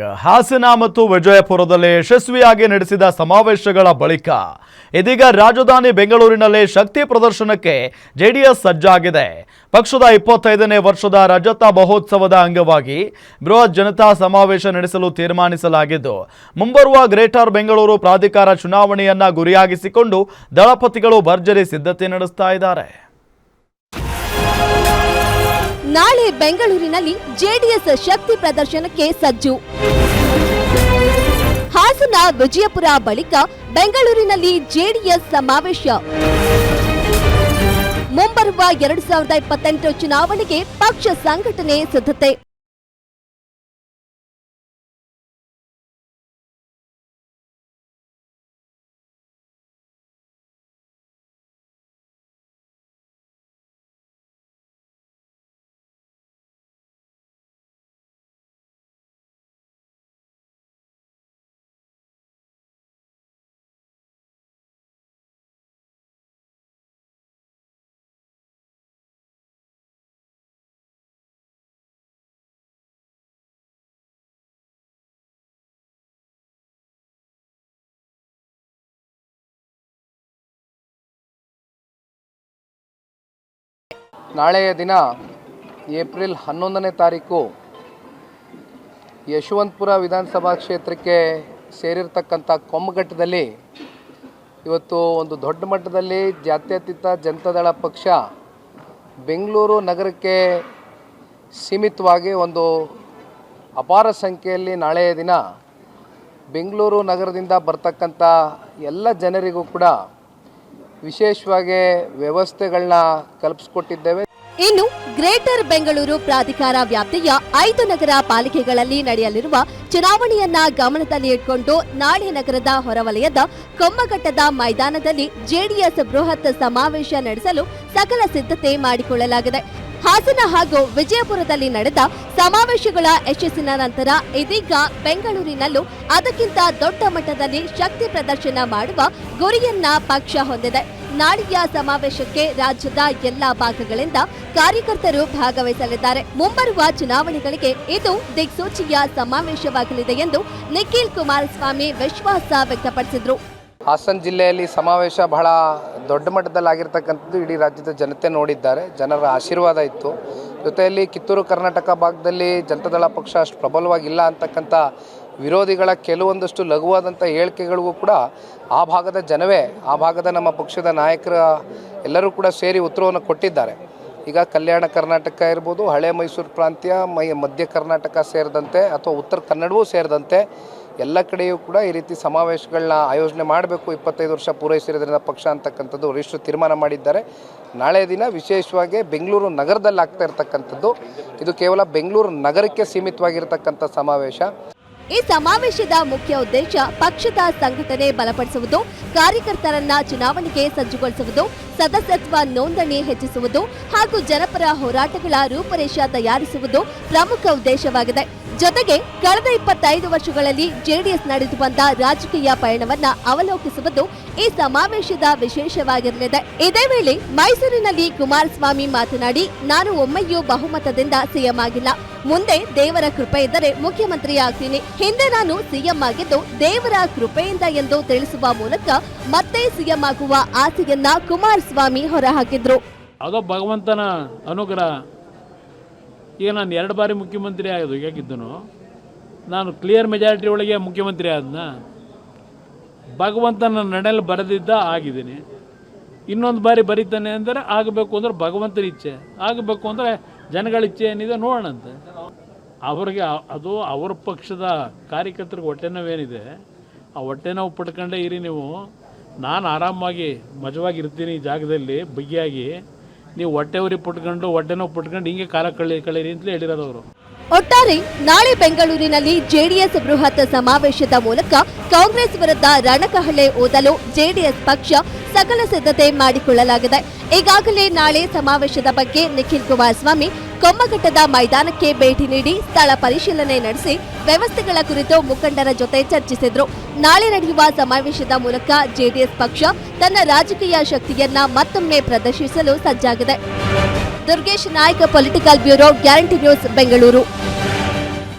ಹಾಸನ ಮತ್ತು ವಿಜಯಪುರದಲ್ಲಿ ಯಶಸ್ವಿಯಾಗಿ ನಡೆಸಿದ ಸಮಾವೇಶಗಳ ಬಳಿಕ ಇದೀಗ ರಾಜಧಾನಿ ಬೆಂಗಳೂರಿನಲ್ಲಿ ಶಕ್ತಿ ಪ್ರದರ್ಶನಕ್ಕೆ ಜೆಡಿಎಸ್ ಸಜ್ಜಾಗಿದೆ. ಪಕ್ಷದ 25ನೇ ವರ್ಷದ ರಜತ ಮಹೋತ್ಸವದ ಅಂಗವಾಗಿ ಬೃಹತ್ ಜನತಾ ಸಮಾವೇಶ ನಡೆಸಲು ತೀರ್ಮಾನಿಸಲಾಗಿದ್ದು, ಮುಂಬರುವ ಗ್ರೇಟರ್ ಬೆಂಗಳೂರು ಪ್ರಾಧಿಕಾರ ಚುನಾವಣೆಯನ್ನ ಗುರಿಯಾಗಿಸಿಕೊಂಡು ದಳಪತಿಗಳು ಭರ್ಜರಿ ಸಿದ್ಧತೆ ನಡೆಸ್ತಾ ಇದ್ದಾರೆ. ನಾಳೆ ಬೆಂಗಳೂರಿನಲ್ಲಿ ಜೆಡಿಎಸ್ ಶಕ್ತಿ ಪ್ರದರ್ಶನಕ್ಕೆ ಸಜ್ಜು. ಹಾಸನ ವಿಜಯಪುರ ಬಳಿಕ ಬೆಂಗಳೂರಿನಲ್ಲಿ ಜೆಡಿಎಸ್ ಸಮಾವೇಶ. ಮುಂಬರುವ 2028 ಚುನಾವಣೆಗೆ ಪಕ್ಷ ಸಂಘಟನೆ ಸಿದ್ಧತೆ. ನಾಳೆಯ ದಿನ ಏಪ್ರಿಲ್ 11ನೇ ತಾರೀಕು ಯಶವಂತಪುರ ವಿಧಾನಸಭಾ ಕ್ಷೇತ್ರಕ್ಕೆ ಸೇರಿರ್ತಕ್ಕಂಥ ಕೊಮ್ಮಘಟ್ಟದಲ್ಲಿ ಇವತ್ತು ಒಂದು ದೊಡ್ಡ ಮಟ್ಟದಲ್ಲಿ ಜಾತ್ಯತೀತ ಜನತಾದಳ ಪಕ್ಷ ಬೆಂಗಳೂರು ನಗರಕ್ಕೆ ಸೀಮಿತವಾಗಿ ಒಂದು ಅಪಾರ ಸಂಖ್ಯೆಯಲ್ಲಿ ನಾಳೆಯ ದಿನ ಬೆಂಗಳೂರು ನಗರದಿಂದ ಬರ್ತಕ್ಕಂಥ ಎಲ್ಲ ಜನರಿಗೂ ಕೂಡ ವಿಶೇಷವಾಗಿ ವ್ಯವಸ್ಥೆಗಳನ್ನ ಕಲ್ಪಿಸಿಕೊಟ್ಟಿದ್ದೇವೆ. ಇನ್ನು ಗ್ರೇಟರ್ ಬೆಂಗಳೂರು ಪ್ರಾಧಿಕಾರ ವ್ಯಾಪ್ತಿಯ 5 ನಗರ ಪಾಲಿಕೆಗಳಲ್ಲಿ ನಡೆಯಲಿರುವ ಚುನಾವಣೆಯನ್ನ ಗಮನದಲ್ಲಿ ಇಟ್ಕೊಂಡು ನಾಳೆ ನಗರದ ಹೊರವಲಯದ ಕೊಮ್ಮಘಟ್ಟದ ಮೈದಾನದಲ್ಲಿ ಜೆಡಿಎಸ್ ಬೃಹತ್ ಸಮಾವೇಶ ನಡೆಸಲು ಸಕಲ ಸಿದ್ಧತೆ ಮಾಡಿಕೊಳ್ಳಲಾಗಿದೆ. ಹಾಸನ ಹಾಗೂ ವಿಜಯಪುರದಲ್ಲಿ ನಡೆದ ಸಮಾವೇಶಗಳ ಯಶಸ್ಸಿನ ನಂತರ ಇದೀಗ ಬೆಂಗಳೂರಿನಲ್ಲೂ ಅದಕ್ಕಿಂತ ದೊಡ್ಡ ಮಟ್ಟದಲ್ಲಿ ಶಕ್ತಿ ಪ್ರದರ್ಶನ ಮಾಡುವ ಗುರಿಯನ್ನ ಪಕ್ಷ ಹೊಂದಿದೆ. ನಾಳೆಯ ಸಮಾವೇಶಕ್ಕೆ ರಾಜ್ಯದ ಎಲ್ಲಾ ಭಾಗಗಳಿಂದ ಕಾರ್ಯಕರ್ತರು ಭಾಗವಹಿಸಲಿದ್ದಾರೆ. ಮುಂಬರುವ ಚುನಾವಣೆಗಳಿಗೆ ಇದು ದಿಕ್ಸೂಚಿಯ ಸಮಾವೇಶವಾಗಲಿದೆ ಎಂದು ನಿಖಿಲ್ ಕುಮಾರಸ್ವಾಮಿ ವಿಶ್ವಾಸ ವ್ಯಕ್ತಪಡಿಸಿದರು. ಹಾಸನ ಜಿಲ್ಲೆಯಲ್ಲಿ ಸಮಾವೇಶ ಬಹಳ ದೊಡ್ಡ ಮಟ್ಟದಲ್ಲಿ ಆಗಿರ್ತಕ್ಕಂಥದ್ದು ಇಡೀ ರಾಜ್ಯದ ಜನತೆ ನೋಡಿದ್ದಾರೆ. ಜನರ ಆಶೀರ್ವಾದ ಇತ್ತು. ಜೊತೆಯಲ್ಲಿ ಕಿತ್ತೂರು ಕರ್ನಾಟಕ ಭಾಗದಲ್ಲಿ ಜನತಾದಳ ಪಕ್ಷ ಅಷ್ಟು ಪ್ರಬಲವಾಗಿಲ್ಲ ಅಂತಕ್ಕಂಥ ವಿರೋಧಿಗಳ ಕೆಲವೊಂದಷ್ಟು ಲಘುವಾದಂಥ ಹೇಳಿಕೆಗಳಿಗೂ ಕೂಡ ಆ ಭಾಗದ ಜನವೇ, ಆ ಭಾಗದ ನಮ್ಮ ಪಕ್ಷದ ನಾಯಕರ ಎಲ್ಲರೂ ಕೂಡ ಸೇರಿ ಉತ್ತರವನ್ನು ಕೊಟ್ಟಿದ್ದಾರೆ. ಈಗ ಕಲ್ಯಾಣ ಕರ್ನಾಟಕ ಇರ್ಬೋದು, ಹಳೆ ಮೈಸೂರು ಪ್ರಾಂತ್ಯ, ಮಧ್ಯ ಕರ್ನಾಟಕ ಸೇರಿದಂತೆ ಅಥವಾ ಉತ್ತರ ಕನ್ನಡವೂ ಸೇರಿದಂತೆ ಎಲ್ಲ ಕಡೆಯೂ ಕೂಡ ಈ ರೀತಿ ಸಮಾವೇಶಗಳನ್ನ ಆಯೋಜನೆ ಮಾಡಬೇಕು. 25 ವರ್ಷ ಪೂರೈಸಿರೋದ್ರಿಂದ ಪಕ್ಷ ಅಂತಕ್ಕಂಥದ್ದು ವರಿಷ್ಠರು ತೀರ್ಮಾನ ಮಾಡಿದ್ದಾರೆ. ನಾಳೆ ದಿನ ವಿಶೇಷವಾಗಿ ಬೆಂಗಳೂರು ನಗರದಲ್ಲಿ ಆಗ್ತಾ ಇರತಕ್ಕಂಥದ್ದು ಇದು ಕೇವಲ ಬೆಂಗಳೂರು ನಗರಕ್ಕೆ ಸೀಮಿತವಾಗಿರ್ತಕ್ಕಂಥ ಸಮಾವೇಶ. ಈ ಸಮಾವೇಶದ ಮುಖ್ಯ ಉದ್ದೇಶ ಪಕ್ಷದ ಸಂಘಟನೆ ಬಲಪಡಿಸುವುದು, ಕಾರ್ಯಕರ್ತರನ್ನ ಚುನಾವಣೆಗೆ ಸಜ್ಜುಗೊಳಿಸುವುದು, ಸದಸ್ಯತ್ವ ನೋಂದಣಿ ಹೆಚ್ಚಿಸುವುದು ಹಾಗೂ ಜನಪರ ಹೋರಾಟಗಳ ರೂಪರೇಷೆ ತಯಾರಿಸುವುದು ಪ್ರಮುಖ ಉದ್ದೇಶವಾಗಿದೆ. ಜೊತೆಗೆ ಕಳೆದ 25 ವರ್ಷಗಳಲ್ಲಿ ಜೆಡಿಎಸ್ ನಡೆದು ಬಂದ ರಾಜಕೀಯ ಪಯಣವನ್ನ ಅವಲೋಕಿಸುವುದು ಈ ಸಮಾವೇಶದ ವಿಶೇಷವಾಗಿರಲಿದೆ. ಇದೇ ವೇಳೆ ಮೈಸೂರಿನಲ್ಲಿ ಕುಮಾರಸ್ವಾಮಿ ಮಾತನಾಡಿ, ನಾನು ಒಮ್ಮೆಯೂ ಬಹುಮತದಿಂದ ಸಿಎಂ ಆಗಿಲ್ಲ. ಮುಂದೆ ದೇವರ ಕೃಪೆ ಇದ್ದರೆ ಮುಖ್ಯಮಂತ್ರಿ ಆಗ್ತೀನಿ. ಹಿಂದೆ ನಾನು ಸಿಎಂ ಆಗಿದ್ದು ದೇವರ ಕೃಪೆಯಿಂದ ಎಂದು ತಿಳಿಸುವ ಮೂಲಕ ಮತ್ತೆ ಸಿಎಂ ಆಗುವ ಆಸೆಯನ್ನ ಕುಮಾರಸ್ವಾಮಿ ಹೊರಹಾಕಿದ್ರು. ಅದು ಭಗವಂತನ ಅನುಗ್ರಹ. ಈಗ ನಾನು 2 ಬಾರಿ ಮುಖ್ಯಮಂತ್ರಿ ಆಗಿದ್ದನು. ನಾನು ಕ್ಲಿಯರ್ ಮೆಜಾರಿಟಿ ಒಳಗೆ ಮುಖ್ಯಮಂತ್ರಿ ಆದ್ನ. ಭಗವಂತನ ನಡೆಯಲ್ಲಿ ಬರೆದಿದ್ದ ಆಗಿದ್ದೀನಿ. ಇನ್ನೊಂದು ಬಾರಿ ಬರೀತಾನೆ ಅಂದರೆ ಆಗಬೇಕು ಅಂದರೆ ಭಗವಂತನ ಇಚ್ಛೆ, ಆಗಬೇಕು ಅಂದರೆ ಜನಗಳ ಇಚ್ಛೆ ಏನಿದೆ ನೋಡೋಣಂತೆ. ಅವ್ರಿಗೆ ಅದು ಅವ್ರ ಪಕ್ಷದ ಕಾರ್ಯಕರ್ತರಿಗೆ ಹೊಟ್ಟೆ ನೋವೇನಿದೆ, ಆ ಹೊಟ್ಟೆ ನೋವು ಪಡ್ಕೊಂಡೇ ಇರಿ ನೀವು. ನಾನು ಆರಾಮಾಗಿ ಮಜವಾಗಿರ್ತೀನಿ ಈ ಜಾಗದಲ್ಲಿ ಬಿಗಿಯಾಗಿ. ನೀವು ಹೊಟ್ಟೆ ಉರಿ ಪಟ್ಕೊಂಡು ಹೊಟ್ಟೆ ನೋವು ಪಟ್ಕೊಂಡು ಹಿಂಗೆ ಕಾಲ ಕಳೀರಿ ಅಂತಲೇ ಹೇಳಿರೋದು ಅವರು. ಒಟ್ಟಾರೆ ನಾಳೆ ಬೆಂಗಳೂರಿನಲ್ಲಿ ಜೆಡಿಎಸ್ ಬೃಹತ್ ಸಮಾವೇಶದ ಮೂಲಕ ಕಾಂಗ್ರೆಸ್ ವಿರುದ್ಧ ರಣಕಹಳೆ ಓದಲು ಜೆಡಿಎಸ್ ಪಕ್ಷ ಸಕಲ ಸಿದ್ಧತೆ ಮಾಡಿಕೊಳ್ಳಲಾಗಿದೆ. ಈಗಾಗಲೇ ನಾಳೆ ಸಮಾವೇಶದ ಬಗ್ಗೆ ನಿಖಿಲ್ ಕುಮಾರಸ್ವಾಮಿ ಕೊಮ್ಮಘಟ್ಟದ ಮೈದಾನಕ್ಕೆ ಭೇಟಿ ನೀಡಿ ಸ್ಥಳ ಪರಿಶೀಲನೆ ನಡೆಸಿ ವ್ಯವಸ್ಥೆಗಳ ಕುರಿತು ಮುಖಂಡರ ಜೊತೆ ಚರ್ಚಿಸಿದ್ರು. ನಾಳೆ ನಡೆಯುವ ಸಮಾವೇಶದ ಮೂಲಕ ಜೆಡಿಎಸ್ ಪಕ್ಷ ತನ್ನ ರಾಜಕೀಯ ಶಕ್ತಿಯನ್ನ ಮತ್ತೊಮ್ಮೆ ಪ್ರದರ್ಶಿಸಲು ಸಜ್ಜಾಗಿದೆ. Durgesh Naik, political bureau, guarantee news, Bengaluru.